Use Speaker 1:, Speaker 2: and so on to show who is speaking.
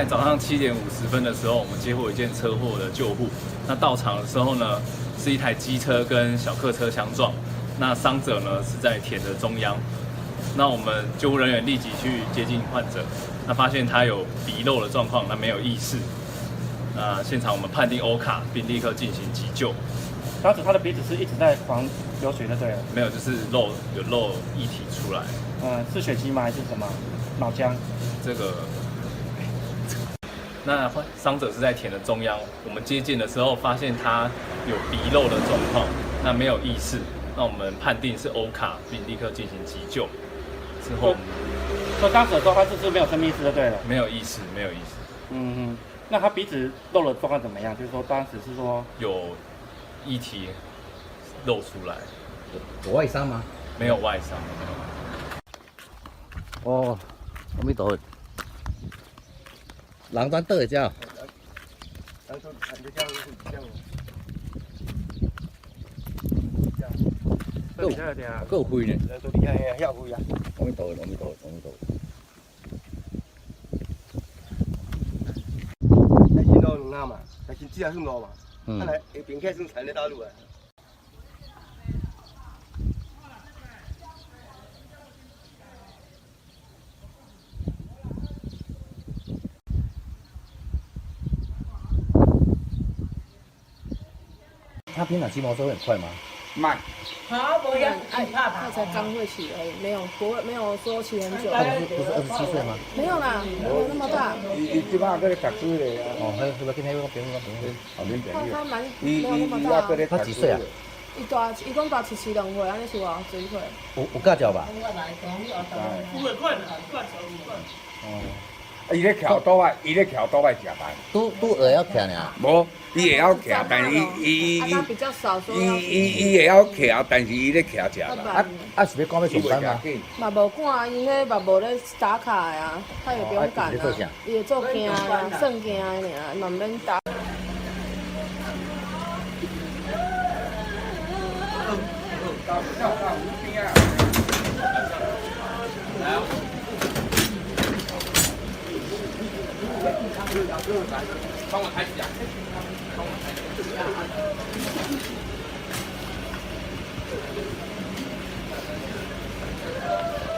Speaker 1: 在早上7点50分的时候，我们接获一件车祸的救护。那到场的时候呢，是一台机车跟小客车相撞。那伤者呢是在田的中央。那我们救护人员立即去接近患者，那发现他有鼻漏的状况，那没有意识。那现场我们判定欧卡，并立刻进行急救。
Speaker 2: 当时他的鼻子是一直在狂流水就对了。
Speaker 1: 没有，就是有漏液体出来。
Speaker 2: 是血迹吗？还是什么？脑浆？
Speaker 1: 这个。那伤者是在田的中央，我们接近的时候发现他有鼻漏的状况，那没有意识，那我们判定是欧卡，并立刻进行急救。之后，
Speaker 2: 所以当时的时候他就是没有生命意识就对了。
Speaker 1: 没有意识，没有意识。
Speaker 2: 那他鼻子漏的状况怎么样？就是说当时是说
Speaker 1: 有液体漏出来。
Speaker 3: 有外伤吗？
Speaker 1: 没有外伤。
Speaker 3: 哦，阿弥陀佛。人咱倒会只？够灰呢。
Speaker 2: 都厉害呀，要灰啊！
Speaker 3: 阿弥陀佛，阿弥陀佛，阿弥陀佛。
Speaker 4: 来新路两嘛，来新只顺路嘛，看来下边开算产的道路啊。
Speaker 3: 他平常骑摩托车很快吗？
Speaker 4: 慢。
Speaker 5: 好，不要害怕他才刚会骑而已，没有说骑很久。
Speaker 3: 他不是27岁吗？
Speaker 5: 没有啦，没有那么大。
Speaker 4: 伊即摆搁咧读书咧啊。
Speaker 3: 哦，那跟那个朋友
Speaker 4: 后面朋友。
Speaker 5: 他没有那么大。
Speaker 3: 他几岁啊？
Speaker 5: 伊讲大77、2岁，安尼是偌水岁。
Speaker 3: 有驾照吧？
Speaker 4: 哦。伊咧徛倒摆，伊咧徛倒摆食饭。
Speaker 3: 拄会晓徛尔。
Speaker 4: 无，伊会晓徛，但是伊
Speaker 5: 比较少说。
Speaker 4: 伊会晓徛，但是伊咧徛食饭。
Speaker 3: 是要赶要上班吗？
Speaker 5: 嘛无赶，伊迄嘛无咧打卡的啊，他也不用赶啊。伊会做行啊，算行的尔，嘛免打。
Speaker 1: 帮我抬起来，帮我抬起来。